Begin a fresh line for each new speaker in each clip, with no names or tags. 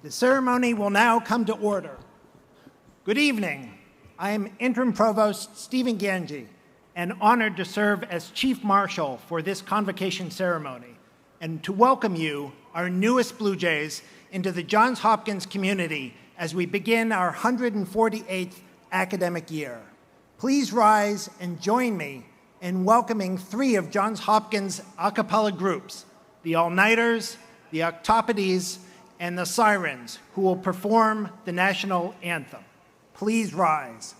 The ceremony will now come to order. Good evening. I am Interim Provost Stephen Ganji, and honored to serve as Chief Marshal for this convocation ceremony, and to welcome you, our newest Blue Jays, into the Johns Hopkins community as we begin our 148th academic year. Please rise and join me in welcoming three of Johns Hopkins a cappella groups, the All-Nighters, the Octopodes, and the Sirens, who will perform the national anthem. Please rise.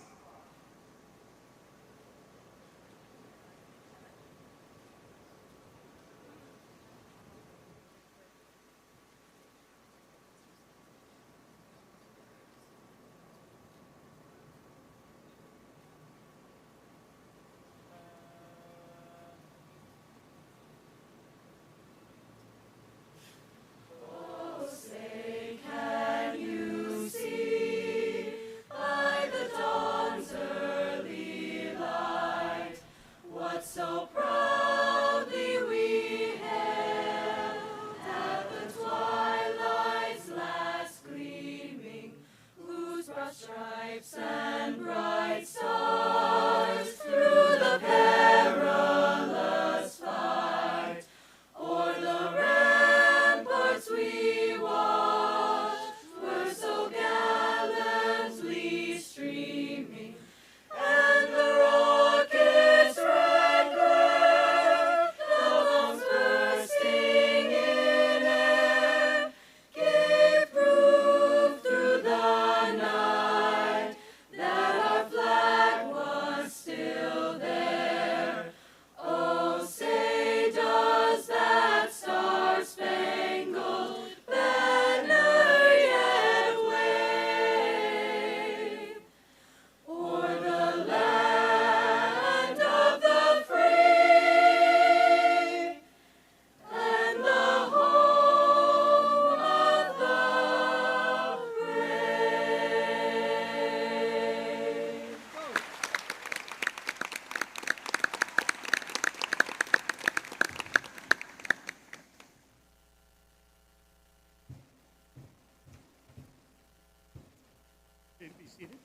Be seated.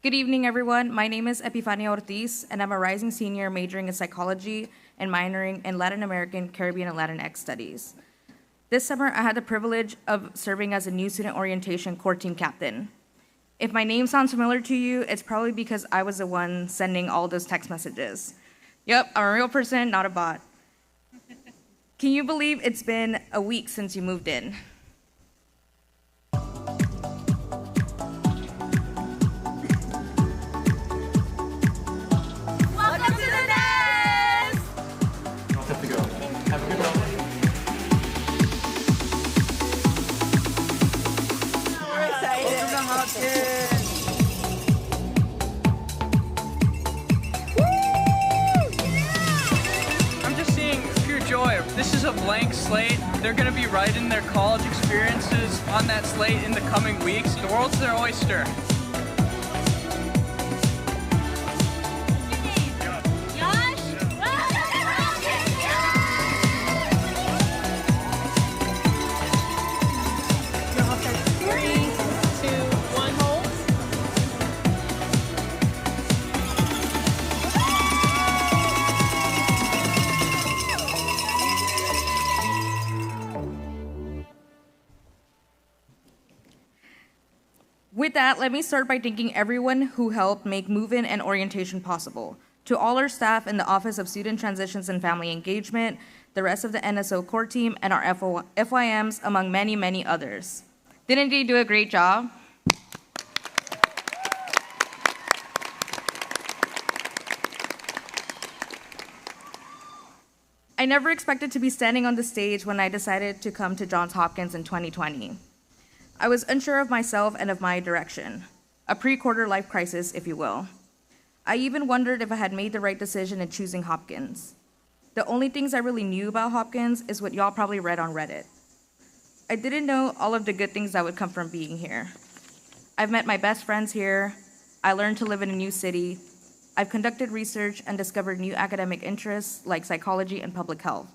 Good evening, everyone. My name is Epifania Ortiz, and I'm a rising senior majoring in psychology and minoring in Latin American, Caribbean, and Latinx studies. This summer, I had the privilege of serving as a new student orientation core team captain. If my name sounds familiar to you, it's probably because I was the one sending all those text messages. Yep, I'm a real person, not a bot. Can you believe it's been a week since you moved in?
Welcome to the nest!
You don't have to go. Have a good one.
We're excited. Welcome to Hopkins.
I'm just seeing pure joy. This is a blank slate. They're going to be writing their college experiences on that slate in the coming weeks. The world's their oyster.
With that, let me start by thanking everyone who helped make move-in and orientation possible. To all our staff in the Office of Student Transitions and Family Engagement, the rest of the NSO core team, and our FYMs, among many, many others. Didn't they do a great job? I never expected to be standing on the stage when I decided to come to Johns Hopkins in 2020. I was unsure of myself and of my direction, a pre-quarter life crisis, if you will. I even wondered if I had made the right decision in choosing Hopkins. The only things I really knew about Hopkins is what y'all probably read on Reddit. I didn't know all of the good things that would come from being here. I've met my best friends here. I learned to live in a new city. I've conducted research and discovered new academic interests like psychology and public health.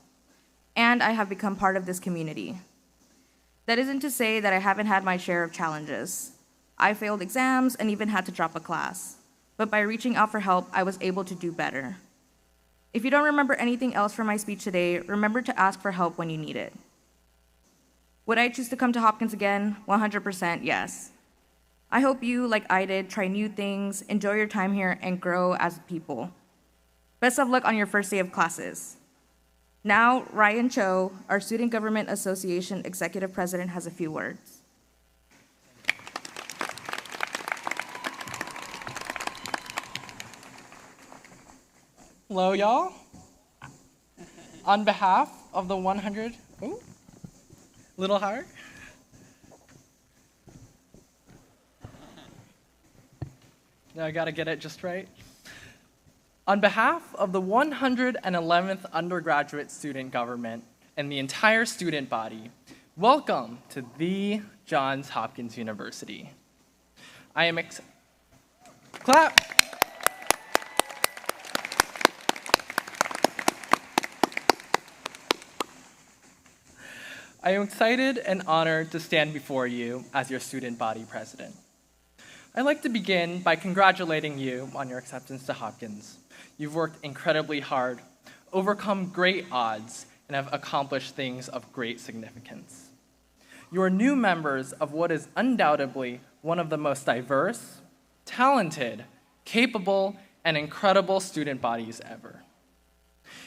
And I have become part of this community. That isn't to say that I haven't had my share of challenges. I failed exams and even had to drop a class. But by reaching out for help, I was able to do better. If you don't remember anything else from my speech today, remember to ask for help when you need it. Would I choose to come to Hopkins again? 100% yes. I hope you, like I did, try new things, enjoy your time here, and grow as people. Best of luck on your first day of classes. Now, Ryan Cho, our Student Government Association Executive President, has a few words.
Hello, y'all. On behalf of the 100, little higher. Now I gotta get it just right. On behalf of the 111th undergraduate student government and the entire student body, welcome to the Johns Hopkins University. I am clap. I am excited and honored to stand before you as your student body president. I'd like to begin by congratulating you on your acceptance to Hopkins. You've worked incredibly hard, overcome great odds, and have accomplished things of great significance. You are new members of what is undoubtedly one of the most diverse, talented, capable, and incredible student bodies ever.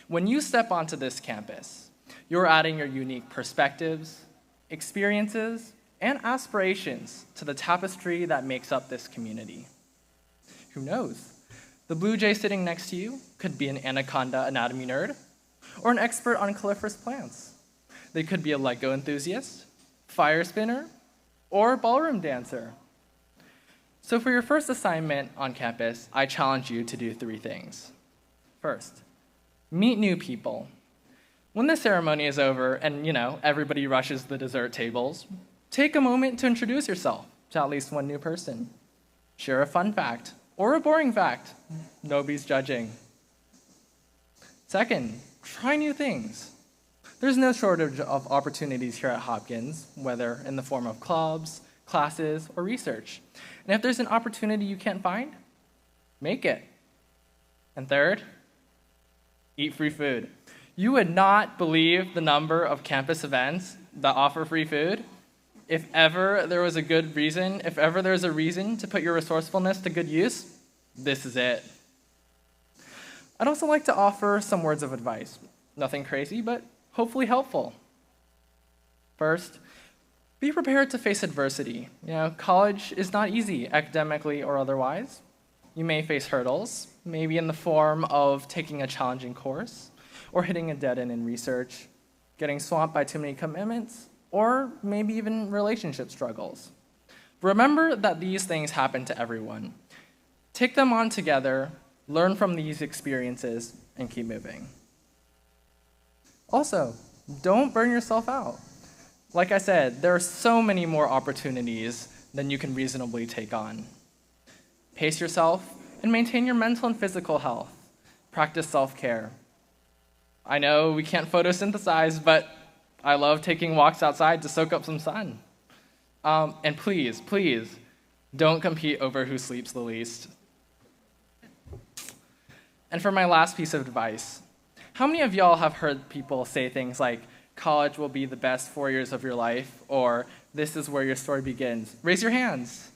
When you step onto this campus, you're adding your unique perspectives, experiences, and aspirations to the tapestry that makes up this community. Who knows? The blue jay sitting next to you could be an anaconda anatomy nerd or an expert on coniferous plants. They could be a Lego enthusiast, fire spinner, or ballroom dancer. So for your first assignment on campus, I challenge you to do 3 things. First, meet new people. When the ceremony is over and, everybody rushes the dessert tables, take a moment to introduce yourself to at least one new person. Share a fun fact or a boring fact. Nobody's judging. Second, try new things. There's no shortage of opportunities here at Hopkins, whether in the form of clubs, classes, or research. And if there's an opportunity you can't find, make it. And third, eat free food. You would not believe the number of campus events that offer free food. If ever there was a good reason, if ever there's a reason to put your resourcefulness to good use, this is it. I'd also like to offer some words of advice. Nothing crazy, but hopefully helpful. First, be prepared to face adversity. College is not easy, academically or otherwise. You may face hurdles, maybe in the form of taking a challenging course, or hitting a dead end in research, getting swamped by too many commitments, or maybe even relationship struggles. Remember that these things happen to everyone. Take them on together, learn from these experiences, and keep moving. Also, don't burn yourself out. Like I said, there are so many more opportunities than you can reasonably take on. Pace yourself and maintain your mental and physical health. Practice self-care. I know we can't photosynthesize, but I love taking walks outside to soak up some sun. And please, don't compete over who sleeps the least. And for my last piece of advice, how many of y'all have heard people say things like, college will be the best 4 years of your life, or this is where your story begins? Raise your hands.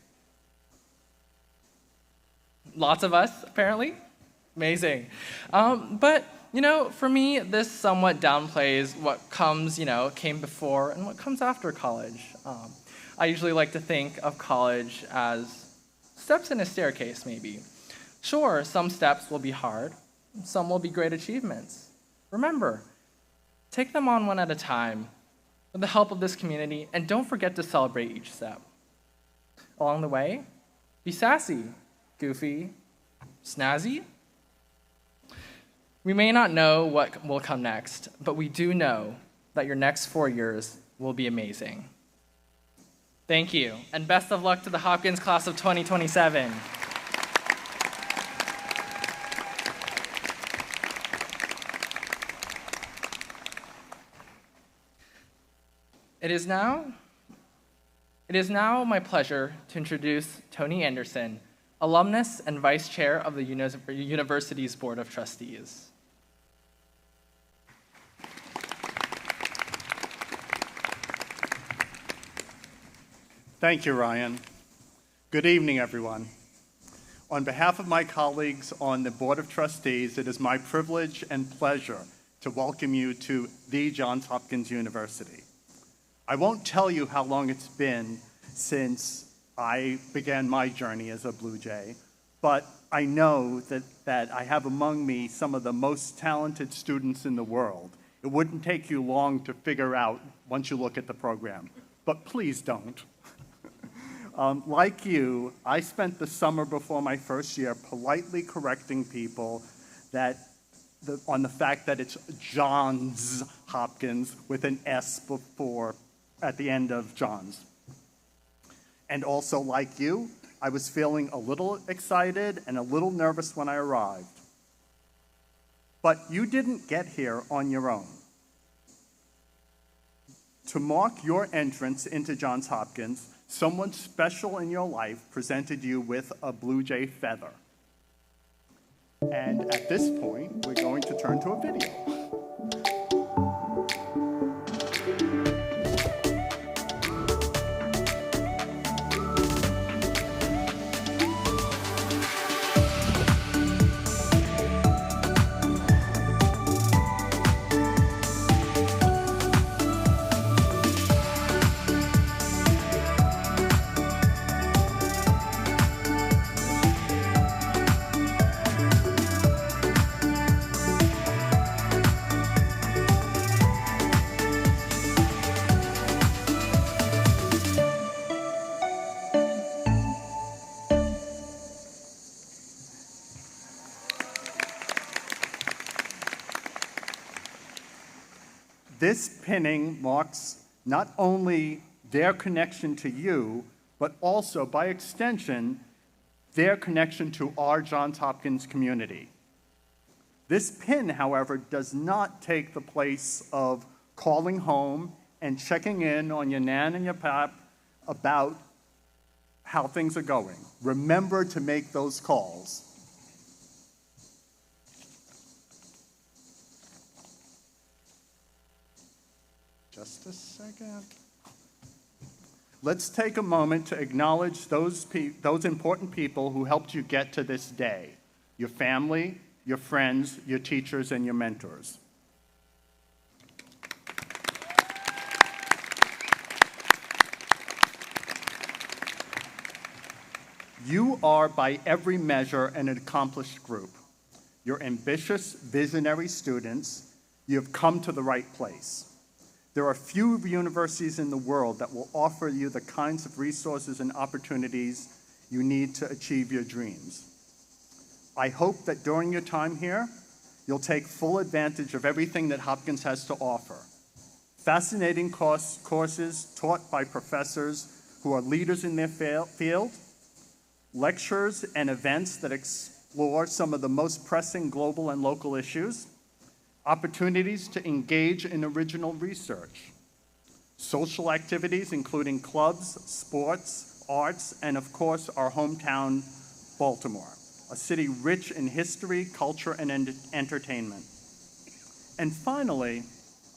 Lots of us, apparently. Amazing. But for me, this somewhat downplays what came before and what comes after college. I usually like to think of college as steps in a staircase, maybe. Sure, some steps will be hard, some will be great achievements. Remember, take them on one at a time with the help of this community, and don't forget to celebrate each step. Along the way, be sassy, goofy, snazzy. We may not know what will come next, but we do know that your next 4 years will be amazing. Thank you, and best of luck to the Hopkins class of 2027. It is now my pleasure to introduce Tony Anderson, alumnus and vice chair of the university's Board of Trustees.
Thank you, Ryan. Good evening, everyone. On behalf of my colleagues on the Board of Trustees, it is my privilege and pleasure to welcome you to the Johns Hopkins University. I won't tell you how long it's been since I began my journey as a Blue Jay, but I know that I have among me some of the most talented students in the world. It wouldn't take you long to figure out once you look at the program, but please don't. Like you, I spent the summer before my first year politely correcting people on the fact that it's Johns Hopkins with an S before at the end of Johns. And also, like you, I was feeling a little excited and a little nervous when I arrived. But you didn't get here on your own. To mark your entrance into Johns Hopkins, someone special in your life presented you with a Blue Jay feather. And at this point, we're going to turn to a video. This pinning marks not only their connection to you, but also, by extension, their connection to our Johns Hopkins community. This pin, however, does not take the place of calling home and checking in on your nan and your pap about how things are going. Remember to make those calls. Just a second. Let's take a moment to acknowledge those important people who helped you get to this day. Your family, your friends, your teachers, and your mentors. You are, by every measure, an accomplished group. You're ambitious, visionary students. You have come to the right place. There are few universities in the world that will offer you the kinds of resources and opportunities you need to achieve your dreams. I hope that during your time here, you'll take full advantage of everything that Hopkins has to offer. Fascinating courses taught by professors who are leaders in their field, lectures and events that explore some of the most pressing global and local issues, opportunities to engage in original research, social activities including clubs, sports, arts, and of course our hometown, Baltimore, a city rich in history, culture, and entertainment. And finally,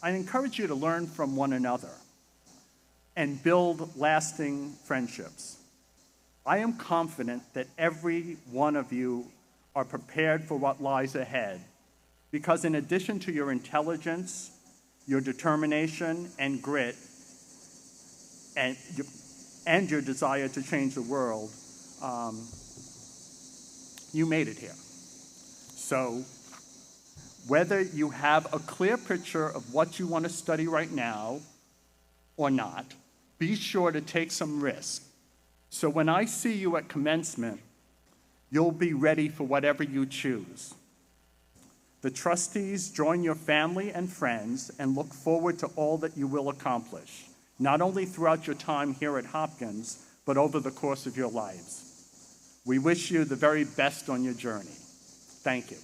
I encourage you to learn from one another and build lasting friendships. I am confident that every one of you are prepared for what lies ahead, because in addition to your intelligence, your determination and grit, and your desire to change the world, you made it here. So whether you have a clear picture of what you want to study right now or not, be sure to take some risk. So when I see you at commencement, you'll be ready for whatever you choose. The trustees join your family and friends and look forward to all that you will accomplish. not only throughout your time here at Hopkins, but over the course of your lives. We wish you the very best on your journey. Thank you.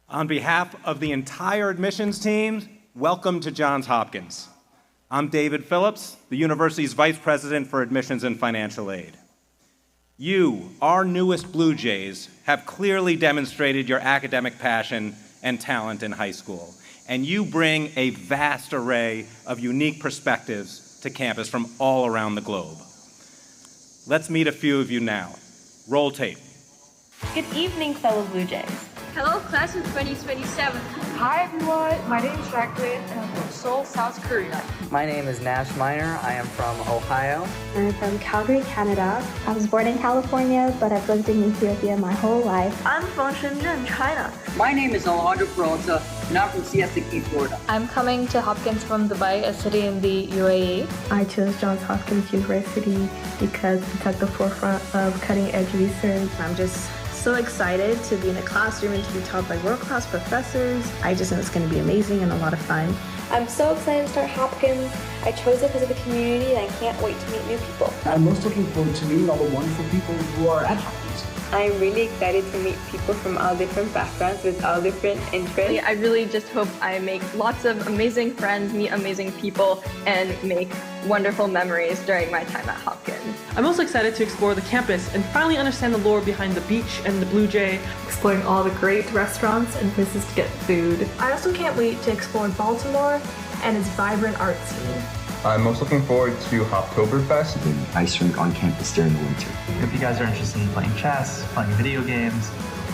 On behalf of the entire admissions team, welcome to Johns Hopkins. I'm David Phillips, the university's Vice President for Admissions and Financial Aid. You, our newest Blue Jays, have clearly demonstrated your academic passion and talent in high school, and you bring a vast array of unique perspectives to campus from all around the globe. Let's meet a few of you now. Roll tape.
Good evening, fellow Blue Jays.
Hello, class of 2027.
Hi, everyone. My name is Jacqueline, and I'm from Seoul, South Korea.
My name is Nash Miner. I am from Ohio.
I'm from Calgary, Canada. I was born in California, but I've lived in Ethiopia my whole life.
I'm from Shenzhen, China.
My name is Alejandro Peralta, and I'm from Siesta Key, Florida.
I'm coming to Hopkins from Dubai, a city in the UAE.
I chose Johns Hopkins University because it's at the forefront of cutting-edge research.
I'm just so excited to be in a classroom and to be taught by world-class professors. I just know it's going to be amazing and a lot of fun.
I'm so excited to start Hopkins. I chose it because of the community and I can't wait to meet new people.
I'm most looking forward to meeting all the wonderful people who are at Hopkins.
I'm really excited to meet people from all different backgrounds with all different interests.
I really just hope I make lots of amazing friends, meet amazing people, and make wonderful memories during my time at Hopkins.
I'm also excited to explore the campus and finally understand the lore behind the beach and the Blue Jay.
Exploring all the great restaurants and places to get food.
I also can't wait to explore Baltimore and its vibrant art scene.
I'm most looking forward to Hoptoberfest.
The ice rink on campus during the winter.
If you guys are interested in playing chess, playing video games,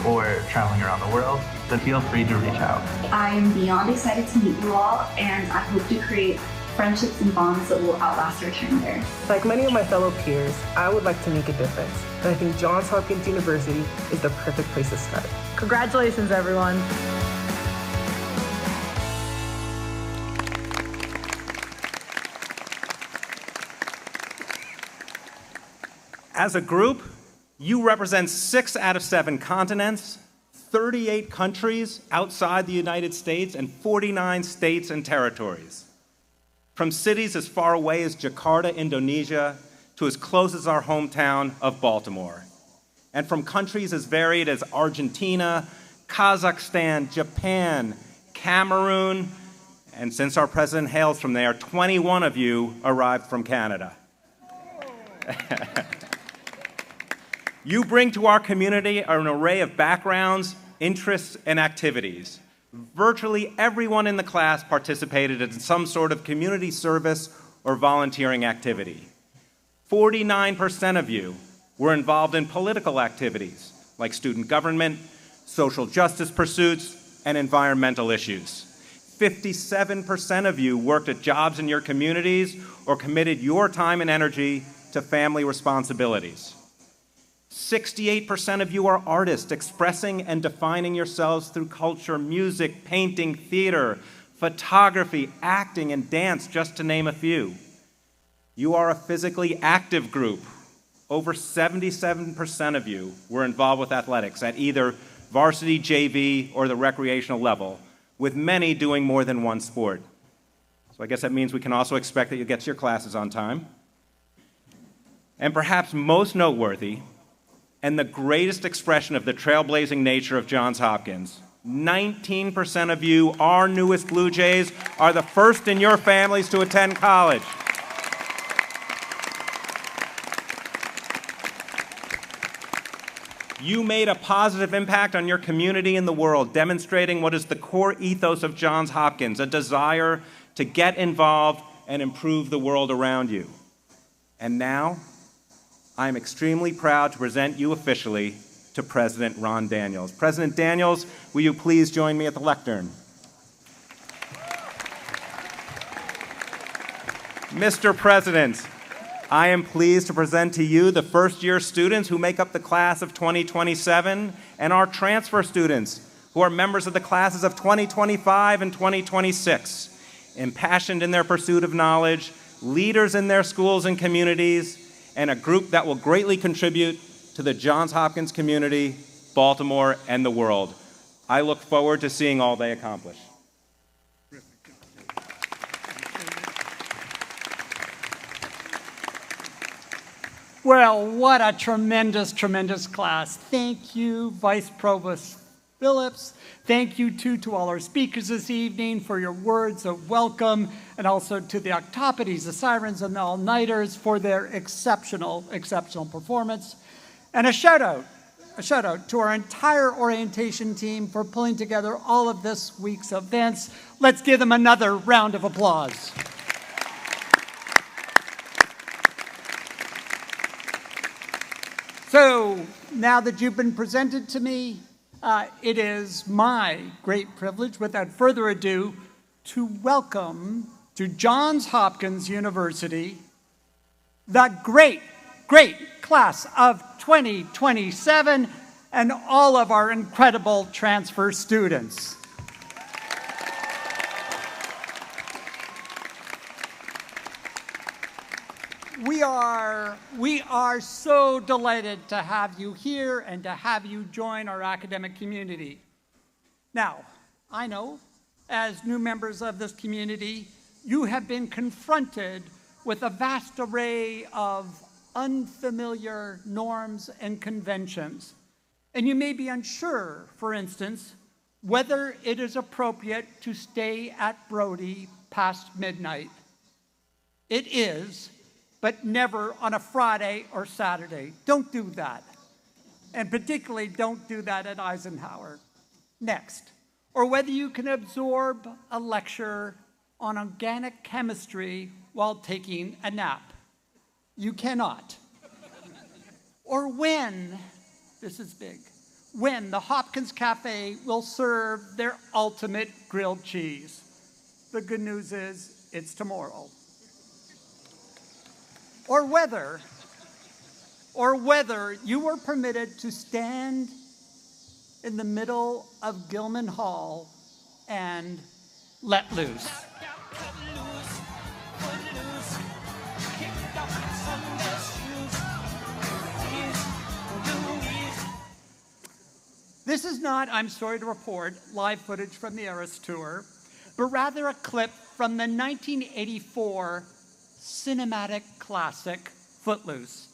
or traveling around the world, then feel free to reach out.
I'm beyond excited to meet you all, and I hope to create friendships and bonds that will outlast our time there.
Like many of my fellow peers, I would like to make a difference, and I think Johns Hopkins University is the perfect place to start.
Congratulations, everyone.
As a group, you represent 6 out of 7 continents, 38 countries outside the United States, and 49 states and territories. From cities as far away as Jakarta, Indonesia, to as close as our hometown of Baltimore. And from countries as varied as Argentina, Kazakhstan, Japan, Cameroon, and since our president hails from there, 21 of you arrived from Canada. You bring to our community an array of backgrounds, interests, and activities. Virtually everyone in the class participated in some sort of community service or volunteering activity. 49% of you were involved in political activities like student government, social justice pursuits, and environmental issues. 57% of you worked at jobs in your communities or committed your time and energy to family responsibilities. 68% of you are artists expressing and defining yourselves through culture, music, painting, theater, photography, acting, and dance, just to name a few. You are a physically active group. Over 77% of you were involved with athletics at either varsity, JV, or the recreational level, with many doing more than one sport. So I guess that means we can also expect that you get to your classes on time. And perhaps most noteworthy, and the greatest expression of the trailblazing nature of Johns Hopkins, 19% of you, our newest Blue Jays, are the first in your families to attend college. You made a positive impact on your community and the world, demonstrating what is the core ethos of Johns Hopkins, a desire to get involved and improve the world around you. And now, I am extremely proud to present you officially to President Ron Daniels. President Daniels, will you please join me at the lectern? Mr. President, I am pleased to present to you the first-year students who make up the class of 2027 and our transfer students who are members of the classes of 2025 and 2026. impassioned in their pursuit of knowledge, leaders in their schools and communities, and a group that will greatly contribute to the Johns Hopkins community, Baltimore, and the world. I look forward to seeing all they accomplish.
Well, what a tremendous, tremendous class. Thank you, Vice Provost Phillips. Thank you, too, to all our speakers this evening for your words of welcome, and also to the Octopodes, the Sirens, and the All-Nighters for their exceptional, exceptional performance. And a shout-out to our entire orientation team for pulling together all of this week's events. Let's give them another round of applause. So, now that you've been presented to me, it is my great privilege, without further ado, to welcome to Johns Hopkins University the great, great class of 2027 and all of our incredible transfer students. We are so delighted to have you here and to have you join our academic community. Now, I know, as new members of this community, you have been confronted with a vast array of unfamiliar norms and conventions. And you may be unsure, for instance, whether it is appropriate to stay at Brody past midnight. It is, but never on a Friday or Saturday. Don't do that. And particularly, don't do that at Eisenhower. Next, or whether you can absorb a lecture on organic chemistry while taking a nap. You cannot. Or when, this is big, when the Hopkins Cafe will serve their ultimate grilled cheese. The good news is, it's tomorrow. Or whether you were permitted to stand in the middle of Gilman Hall and let loose. This is not, I'm sorry to report, live footage from the Eras Tour, but rather a clip from the 1984 cinematic classic, Footloose.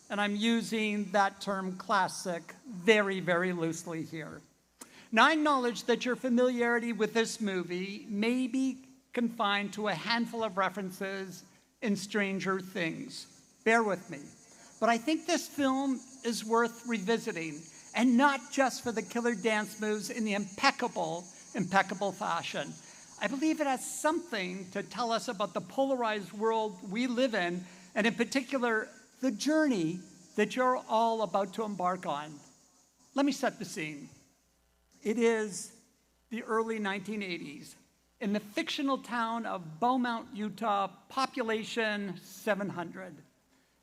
And I'm using that term classic very, very loosely here. Now, I acknowledge that your familiarity with this movie may be confined to a handful of references in Stranger Things. Bear with me. But I think this film is worth revisiting, and not just for the killer dance moves in the impeccable, impeccable fashion. I believe it has something to tell us about the polarized world we live in, and in particular, the journey that you're all about to embark on. Let me set the scene. It is the early 1980s in the fictional town of Beaumont, Utah, population 700.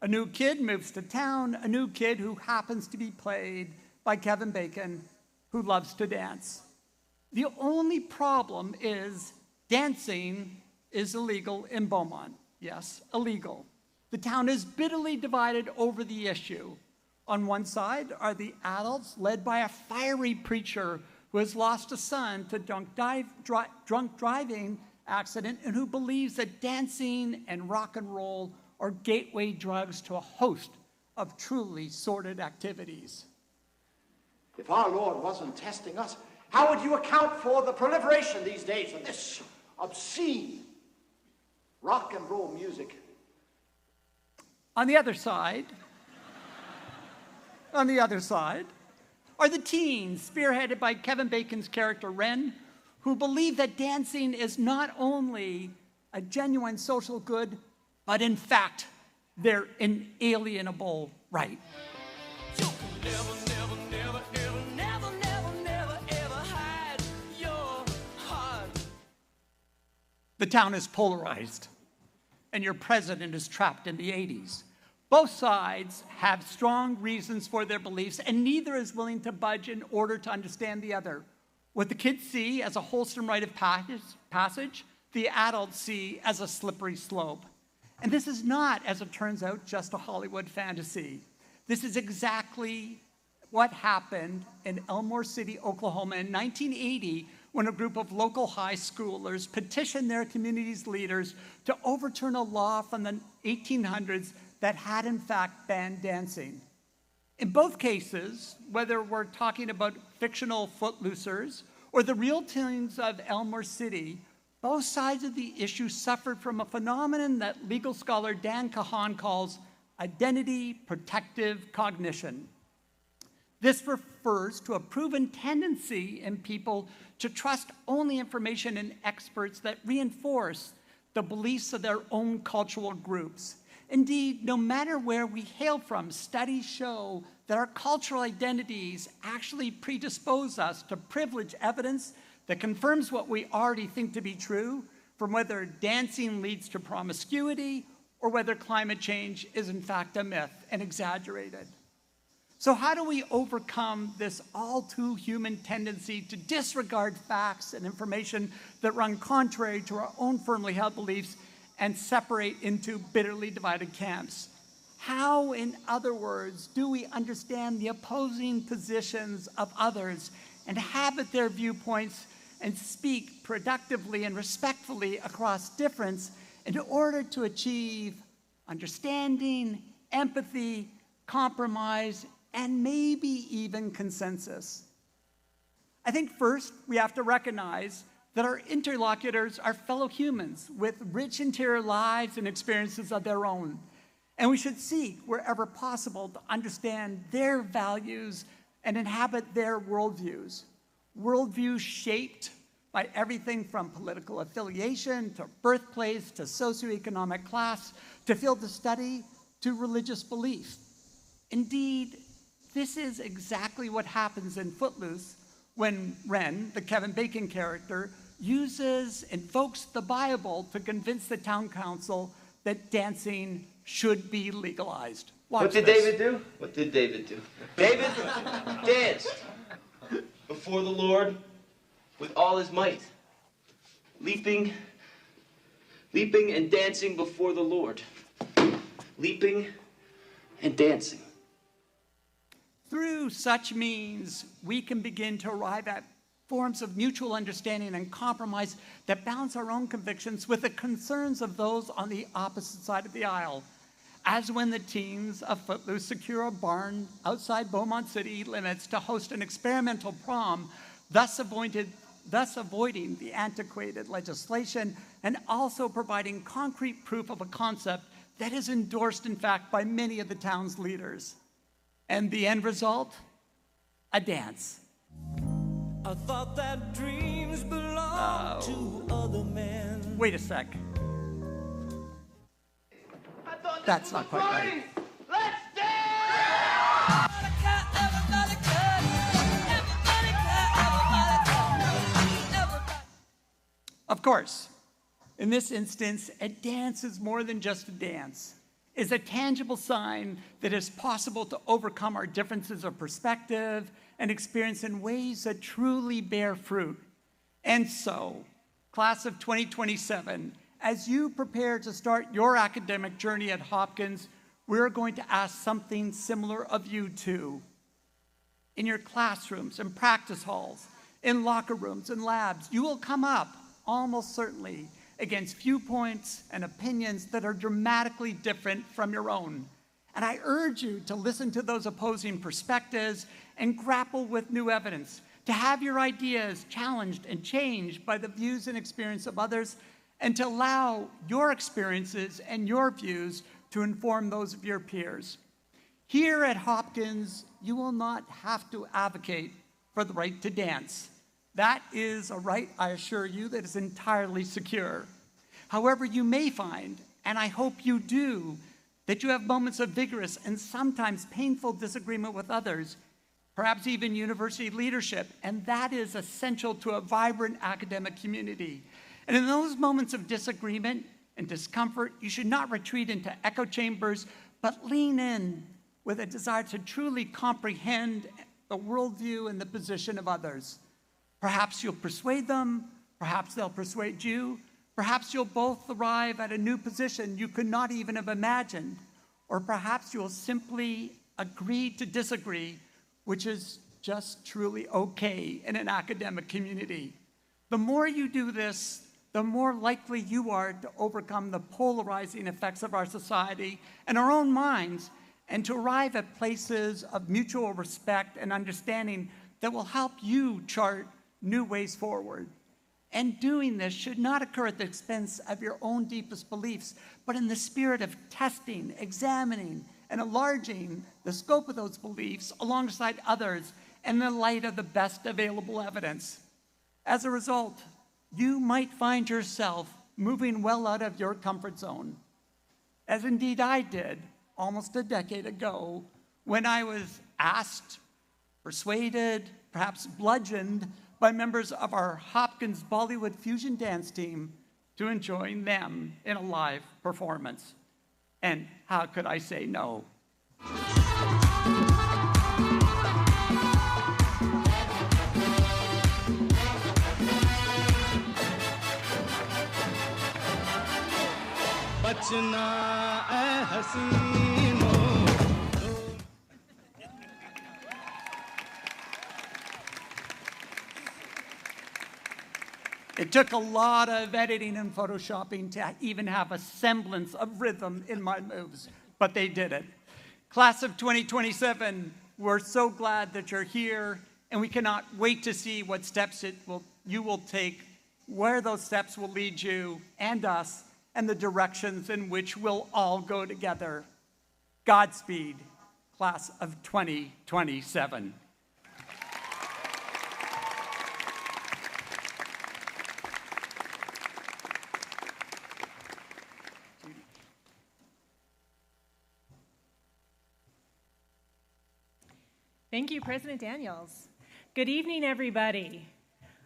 A new kid moves to town, a new kid who happens to be played by Kevin Bacon, who loves to dance. The only problem is dancing is illegal in Beaumont. Yes, illegal. The town is bitterly divided over the issue. On one side are the adults led by a fiery preacher who has lost a son to drunk driving accident and who believes that dancing and rock and roll are gateway drugs to a host of truly sordid activities.
If our Lord wasn't testing us, how would you account for the proliferation these days of this obscene rock and roll music?
On the other side are the teens, spearheaded by Kevin Bacon's character Ren, who believe that dancing is not only a genuine social good, but in fact, their inalienable right. The town is polarized, and your president is trapped in the 80s. Both sides have strong reasons for their beliefs, and neither is willing to budge in order to understand the other. What the kids see as a wholesome rite of passage, the adults see as a slippery slope. And this is not, as it turns out, just a Hollywood fantasy. This is exactly what happened in Elmore City, Oklahoma in 1980 when a group of local high schoolers petitioned their community's leaders to overturn a law from the 1800s that had in fact banned dancing. In both cases, whether we're talking about fictional footloosers or the real teens of Elmore City, both sides of the issue suffered from a phenomenon that legal scholar Dan Kahan calls identity protective cognition. This refers to a proven tendency in people to trust only information and experts that reinforce the beliefs of their own cultural groups. Indeed, no matter where we hail from, studies show that our cultural identities actually predispose us to privilege evidence that confirms what we already think to be true, from whether dancing leads to promiscuity or whether climate change is in fact a myth and exaggerated. So how do we overcome this all too human tendency to disregard facts and information that run contrary to our own firmly held beliefs and separate into bitterly divided camps? How, in other words, do we understand the opposing positions of others, inhabit their viewpoints, and speak productively and respectfully across difference in order to achieve understanding, empathy, compromise, and maybe even consensus? I think first we have to recognize that our interlocutors are fellow humans with rich interior lives and experiences of their own. And we should seek, wherever possible, to understand their values and inhabit their worldviews. Worldviews shaped by everything from political affiliation to birthplace to socioeconomic class to field of study to religious belief. Indeed, this is exactly what happens in Footloose when Ren, the Kevin Bacon character, invokes the Bible to convince the town council that dancing should be legalized.
What did David do? What did David do? David danced before the Lord with all his might, leaping and dancing before the Lord, leaping and dancing.
Through such means, we can begin to arrive at forms of mutual understanding and compromise that balance our own convictions with the concerns of those on the opposite side of the aisle. As when the teens of Footloose secure a barn outside Beaumont city limits to host an experimental prom, thus avoiding the antiquated legislation and also providing concrete proof of a concept that is endorsed, in fact, by many of the town's leaders. And the end result? A dance.
I thought that dreams belonged to other men.
Wait a sec. That's not quite right.
Let's dance!
Of course, in this instance, a dance is more than just a dance. It's a tangible sign that it's possible to overcome our differences of perspective and experience in ways that truly bear fruit. And so, class of 2027, as you prepare to start your academic journey at Hopkins, we're going to ask something similar of you too. In your classrooms and practice halls, in locker rooms and labs, you will come up, almost certainly, against viewpoints and opinions that are dramatically different from your own. And I urge you to listen to those opposing perspectives and grapple with new evidence, to have your ideas challenged and changed by the views and experience of others, and to allow your experiences and your views to inform those of your peers. Here at Hopkins, you will not have to advocate for the right to dance. That is a right, I assure you, that is entirely secure. However, you may find, and I hope you do, that you have moments of vigorous and sometimes painful disagreement with others, perhaps even university leadership, and that is essential to a vibrant academic community. And in those moments of disagreement and discomfort, you should not retreat into echo chambers, but lean in with a desire to truly comprehend the worldview and the position of others. Perhaps you'll persuade them, perhaps they'll persuade you, Perhaps you'll both arrive at a new position you could not even have imagined, or perhaps you'll simply agree to disagree, which is just truly okay in an academic community. The more you do this, the more likely you are to overcome the polarizing effects of our society and our own minds, and to arrive at places of mutual respect and understanding that will help you chart new ways forward. And doing this should not occur at the expense of your own deepest beliefs, but in the spirit of testing, examining, and enlarging the scope of those beliefs alongside others in the light of the best available evidence. As a result, you might find yourself moving well out of your comfort zone, as indeed I did almost a decade ago when I was asked, persuaded, perhaps bludgeoned by members of our Hopkins Bollywood fusion dance team to join them in a live performance. And how could I say no? It took a lot of editing and photoshopping to even have a semblance of rhythm in my moves, but they did it. Class of 2027, we're so glad that you're here, and we cannot wait to see what steps you will take, where those steps will lead you and us, and the directions in which we'll all go together. Godspeed, class of 2027.
Thank you, President Daniels. Good evening, everybody.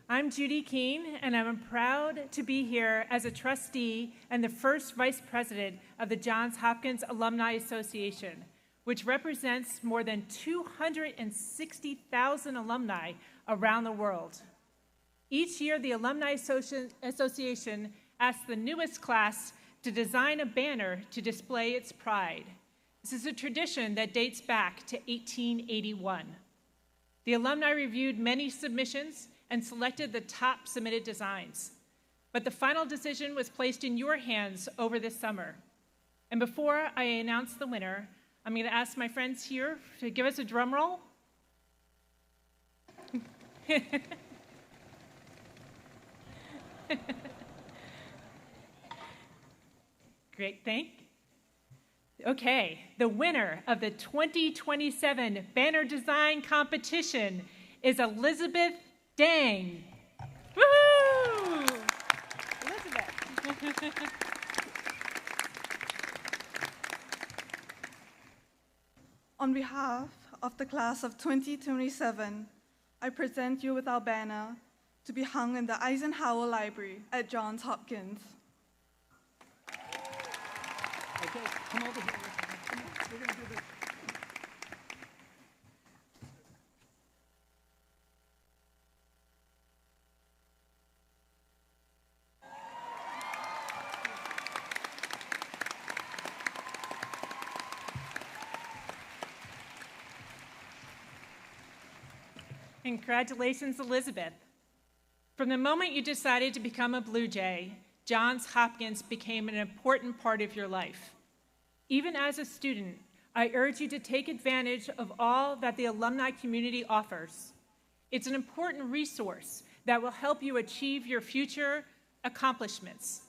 I'm Judy Keene, and I'm proud to be here as a trustee and the first vice president of the Johns Hopkins Alumni Association, which represents more than 260,000 alumni around the world. Each year, the Alumni Association asks the newest class to design a banner to display its pride. This is a tradition that dates back to 1881. The alumni reviewed many submissions and selected the top submitted designs. But the final decision was placed in your hands over this summer. And before I announce the winner, I'm going to ask my friends here to give us a drum roll. Great, thank you. Okay, the winner of the 2027 Banner Design Competition is Elizabeth Dang. Woohoo! Elizabeth.
On behalf of the class of 2027, I present you with our banner to be hung in the Eisenhower Library at Johns Hopkins.
Okay, come over here. We're going to do this.
Congratulations, Elizabeth. From the moment you decided to become a Blue Jay, Johns Hopkins became an important part of your life. Even as a student, I urge you to take advantage of all that the alumni community offers. It's an important resource that will help you achieve your future accomplishments.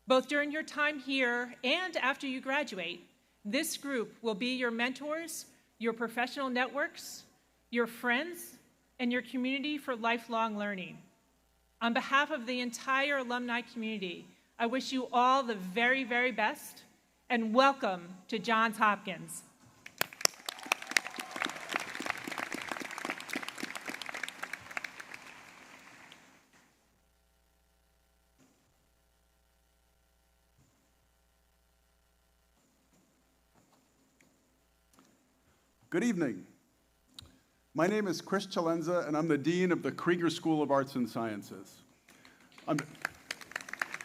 Both during your time here and after you graduate, this group will be your mentors, your professional networks, your friends, and your community for lifelong learning. On behalf of the entire alumni community, I wish you all the very, very best, and welcome to Johns Hopkins.
Good evening. My name is Chris Chalenza, and I'm the Dean of the Krieger School of Arts and Sciences.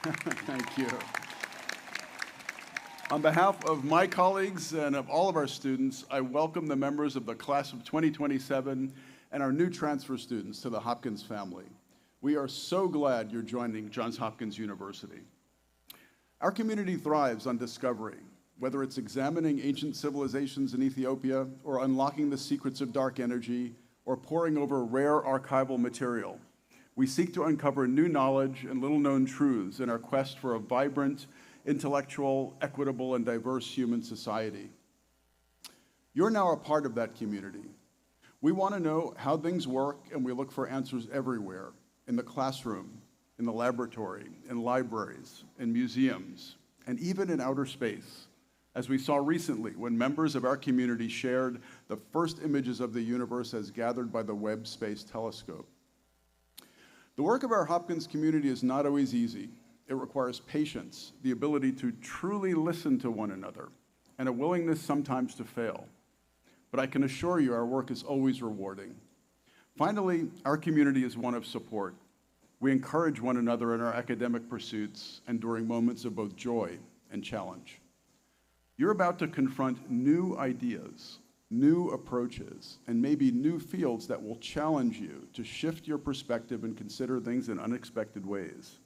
Thank you. On behalf of my colleagues and of all of our students, I welcome the members of the class of 2027 and our new transfer students to the Hopkins family. We are so glad you're joining Johns Hopkins University. Our community thrives on discovery, whether it's examining ancient civilizations in Ethiopia, or unlocking the secrets of dark energy, or poring over rare archival material. We seek to uncover new knowledge and little-known truths in our quest for a vibrant, intellectual, equitable, and diverse human society. You're now a part of that community. We want to know how things work, and we look for answers everywhere, in the classroom, in the laboratory, in libraries, in museums, and even in outer space, as we saw recently when members of our community shared the first images of the universe as gathered by the Webb Space Telescope. The work of our Hopkins community is not always easy. It requires patience, the ability to truly listen to one another, and a willingness sometimes to fail. But I can assure you our work is always rewarding. Finally, our community is one of support. We encourage one another in our academic pursuits and during moments of both joy and challenge. You're about to confront new ideas, new approaches, and maybe new fields that will challenge you to shift your perspective and consider things in unexpected ways.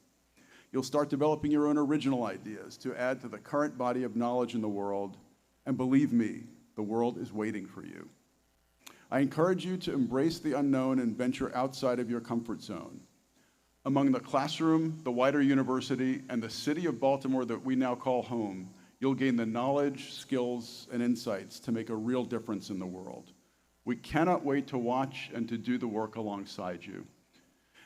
You'll start developing your own original ideas to add to the current body of knowledge in the world, and believe me, the world is waiting for you. I encourage you to embrace the unknown and venture outside of your comfort zone. Among the classroom, the wider university, and the city of Baltimore that we now call home, you'll gain the knowledge, skills, and insights to make a real difference in the world. We cannot wait to watch and to do the work alongside you.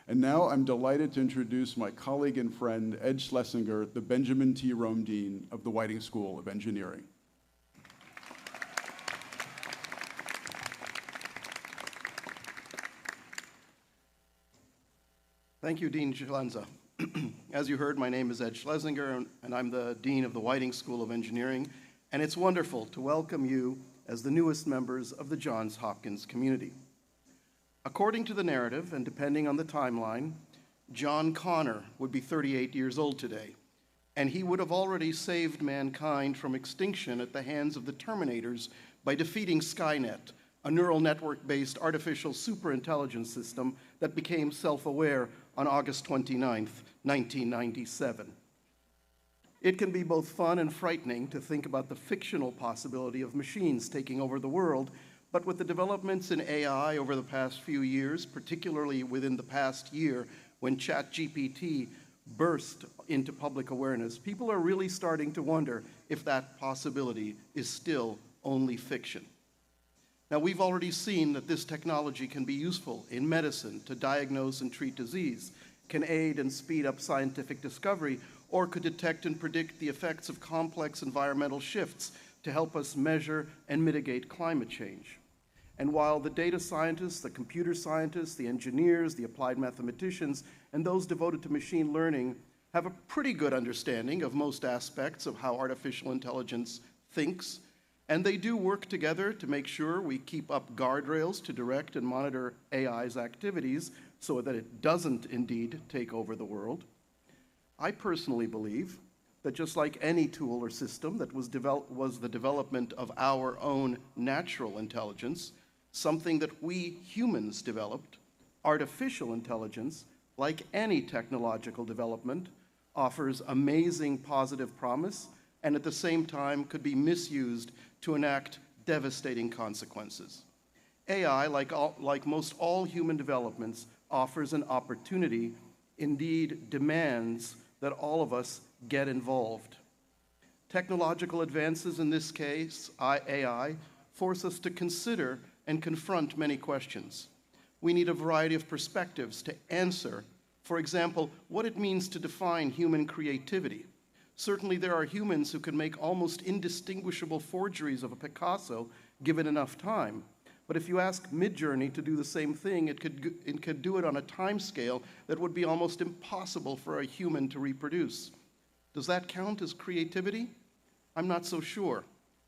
And now I'm delighted to introduce my colleague and friend, Ed Schlesinger, the Benjamin T. Rome Dean of the Whiting School of Engineering.
Thank you, Dean Shalenza. As you heard, my name is Ed Schlesinger, and I'm the Dean of the Whiting School of Engineering, and it's wonderful to welcome you as the newest members of the Johns Hopkins community. According to the narrative, and depending on the timeline, John Connor would be 38 years old today, and he would have already saved mankind from extinction at the hands of the Terminators by defeating Skynet, a neural network-based artificial superintelligence system that became self-aware on August 29, 1997. It can be both fun and frightening to think about the fictional possibility of machines taking over the world, but with the developments in AI over the past few years, particularly within the past year when ChatGPT burst into public awareness, people are really starting to wonder if that possibility is still only fiction. Now, we've already seen that this technology can be useful in medicine to diagnose and treat disease, can aid and speed up scientific discovery, or could detect and predict the effects of complex environmental shifts to help us measure and mitigate climate change. And while the data scientists, the computer scientists, the engineers, the applied mathematicians, and those devoted to machine learning have a pretty good understanding of most aspects of how artificial intelligence thinks, and they do work together to make sure we keep up guardrails to direct and monitor AI's activities so that it doesn't indeed take over the world. I personally believe that just like any tool or system that was the development of our own natural intelligence, something that we humans developed, artificial intelligence, like any technological development, offers amazing positive promise and at the same time could be misused to enact devastating consequences. AI, like most all human developments, offers an opportunity, indeed demands that all of us get involved. Technological advances, in this case, AI, force us to consider and confront many questions. We need a variety of perspectives to answer, for example, what it means to define human creativity. Certainly there are humans who can make almost indistinguishable forgeries of a Picasso given enough time. But if you ask Midjourney to do the same thing, it could do it on a time scale that would be almost impossible for a human to reproduce. Does that count as creativity? I'm not so sure.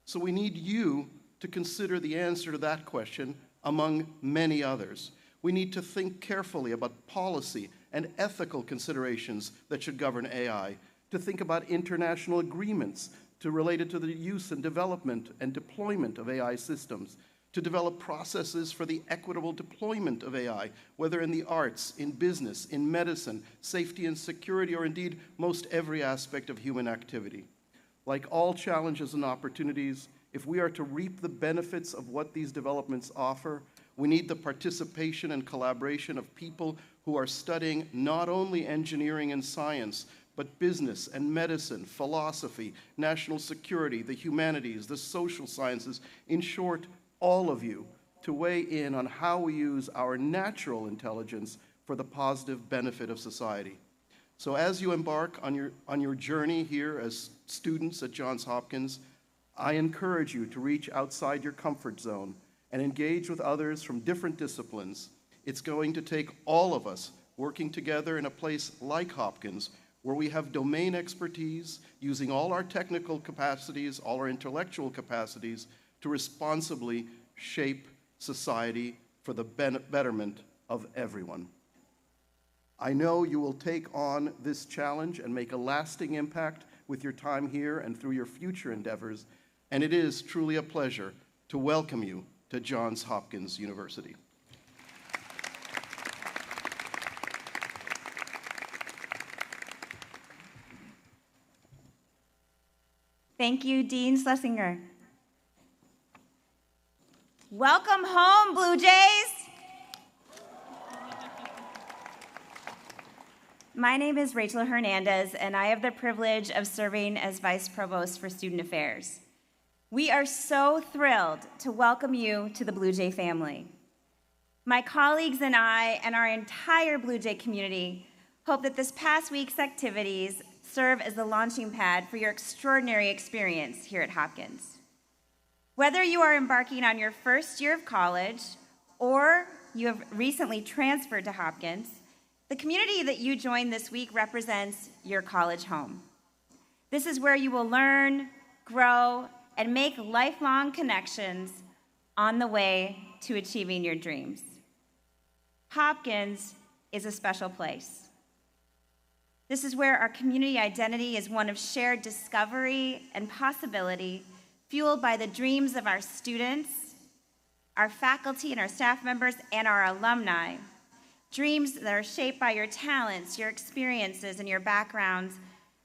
So we need you to consider the answer to that question among many others. We need to think carefully about policy and ethical considerations that should govern AI, to think about international agreements related to the use and development and deployment of AI systems, to develop processes for the equitable deployment of AI, whether in the arts, in business, in medicine, safety and security, or indeed most every aspect of human activity. Like all challenges and opportunities, if we are to reap the benefits of what these developments offer, we need the participation and collaboration of people who are studying not only engineering and science, but business and medicine, philosophy, national security, the humanities, the social sciences, in short, all of you, to weigh in on how we use our natural intelligence for the positive benefit of society. So as you embark on your journey here as students at Johns Hopkins, I encourage you to reach outside your comfort zone and engage with others from different disciplines. It's going to take all of us working together in a place like Hopkins, where we have domain expertise, using all our technical capacities, all our intellectual capacities, to responsibly shape society for the betterment of everyone. I know you will take on this challenge and make a lasting impact with your time here and through your future endeavors, and it is truly a pleasure to welcome you to Johns Hopkins University.
Thank you, Dean Schlesinger. Welcome home, Blue Jays. My name is Rachel Hernandez, and I have the privilege of serving as Vice Provost for Student Affairs. We are so thrilled to welcome you to the Blue Jay family. My colleagues and I and our entire Blue Jay community hope that this past week's activities serve as the launching pad for your extraordinary experience here at Hopkins. Whether you are embarking on your first year of college or you have recently transferred to Hopkins, the community that you joined this week represents your college home. This is where you will learn, grow, and make lifelong connections on the way to achieving your dreams. Hopkins is a special place. This is where our community identity is one of shared discovery and possibility, fueled by the dreams of our students, our faculty and our staff members, and our alumni. Dreams that are shaped by your talents, your experiences, and your backgrounds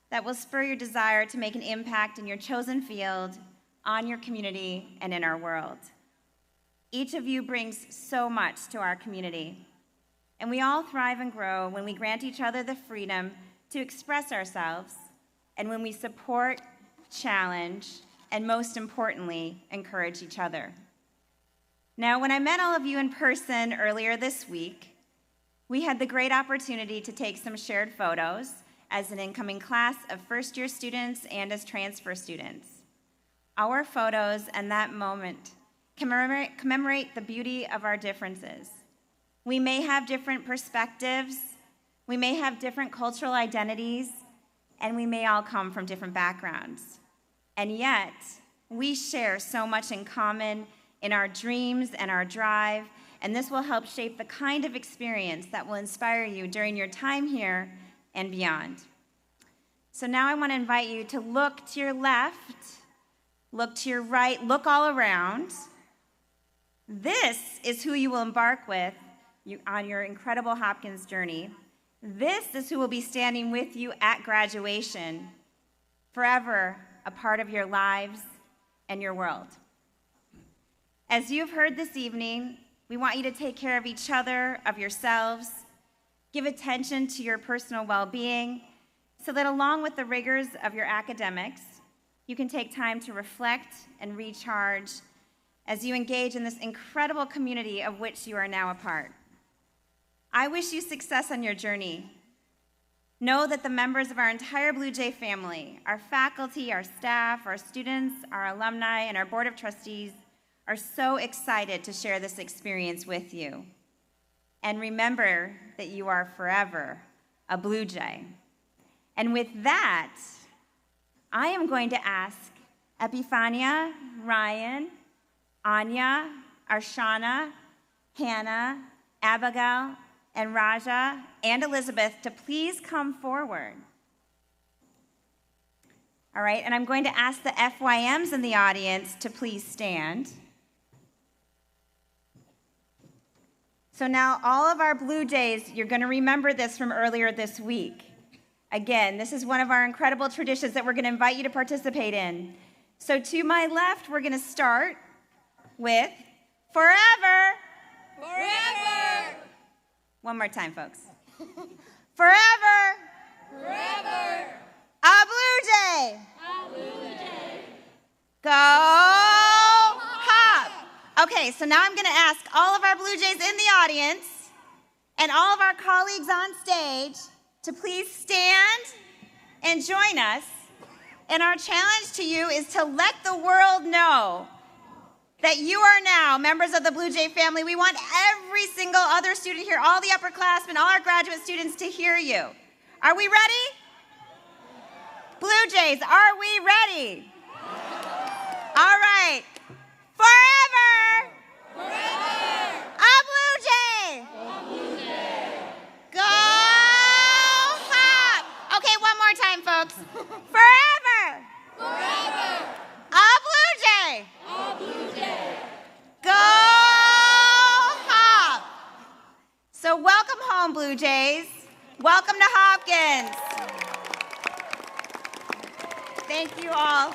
that will spur your desire to make an impact in your chosen field, on your community, and in our world. Each of you brings so much to our community, and we all thrive and grow when we grant each other the freedom to express ourselves, and when we support, challenge, and most importantly, encourage each other. Now, when I met all of you in person earlier this week, we had the great opportunity to take some shared photos as an incoming class of first-year students and as transfer students. Our photos and that moment commemorate the beauty of our differences. We may have different perspectives, we may have different cultural identities, and we may all come from different backgrounds. And yet, we share so much in common in our dreams and our drive, and this will help shape the kind of experience that will inspire you during your time here and beyond. So now I want to invite you to look to your left, look to your right, look all around. This is who you will embark with on your incredible Hopkins journey. This is who will be standing with you at graduation, forever a part of your lives and your world. As you've heard this evening, we want you to take care of each other, of yourselves, give attention to your personal well-being, so that along with the rigors of your academics, you can take time to reflect and recharge as you engage in this incredible community of which you are now a part. I wish you success on your journey. Know that the members of our entire Blue Jay family, our faculty, our staff, our students, our alumni, and our board of trustees are so excited to share this experience with you. And remember that you are forever a Blue Jay. And with that, I am going to ask Epifania, Ryan, Anya, Arshana, Hannah, Abigail, and Raja and Elizabeth to please come forward. All right, and I'm going to ask the FYMs in the audience to please stand. So now all of our Blue Jays, you're going to remember this from earlier this week. Again, this is one of our incredible traditions that we're going to invite you to participate in. So to my left, we're going to start with forever.
Forever.
One more time, folks. Forever.
Forever.
A Blue Jay.
A Blue Jay.
Go Hop. Okay, so now I'm going to ask all of our Blue Jays in the audience and all of our colleagues on stage to please stand and join us. And our challenge to you is to let the world know that you are now members of the Blue Jay family. We want every single other student here, all the upperclassmen, all our graduate students to hear you. Are we ready? Blue Jays, are we ready? All right. Forever.
Forever.
A Blue Jay.
A Blue Jay.
Go Hop. Okay, one more time, folks. Forever.
Forever.
A Blue Jay.
A Blue Jay.
Go Hop. So welcome home, Blue Jays. Welcome to Hopkins. Thank you all.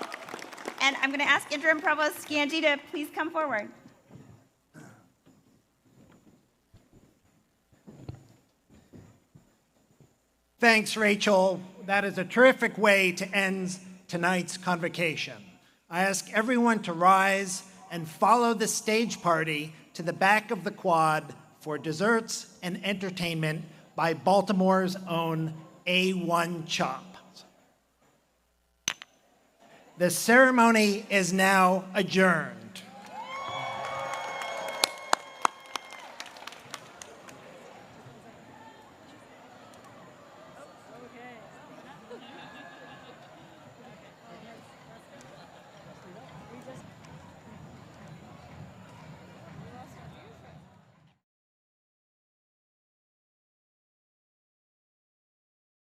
And I'm going to ask Interim Provost Scanji to please come forward.
Thanks, Rachel. That is a terrific way to end tonight's convocation. I ask everyone to rise and follow the stage party to the back of the quad for desserts and entertainment by Baltimore's own A1 Chop. The ceremony is now adjourned.